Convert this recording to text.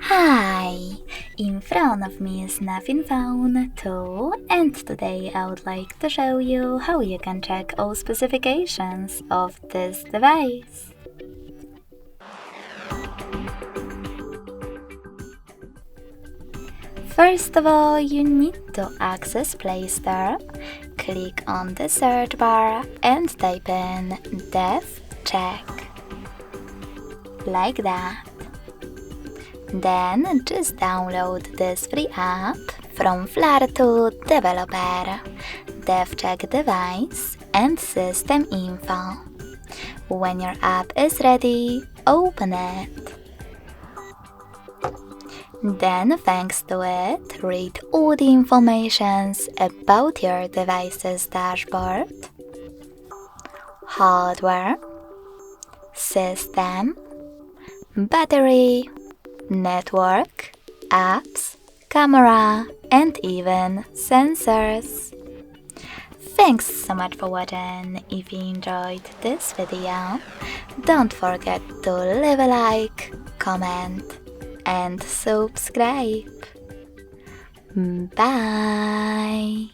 Hi! In front of me is Nothing Phone 2, and today I would like to show you how you can check all specifications of this device. First of all, you need to access Play Store, click on the search bar and type in DevCheck, like that. Then just download this free app from Flare2 developer, DevCheck device and system info. When your app is ready, open it. Then, thanks to it, read all the informations about your device's dashboard, hardware, system, battery, network, apps, camera, and even sensors. Thanks so much for watching. If you enjoyed this video, don't forget to leave a like, comment, and subscribe. Bye!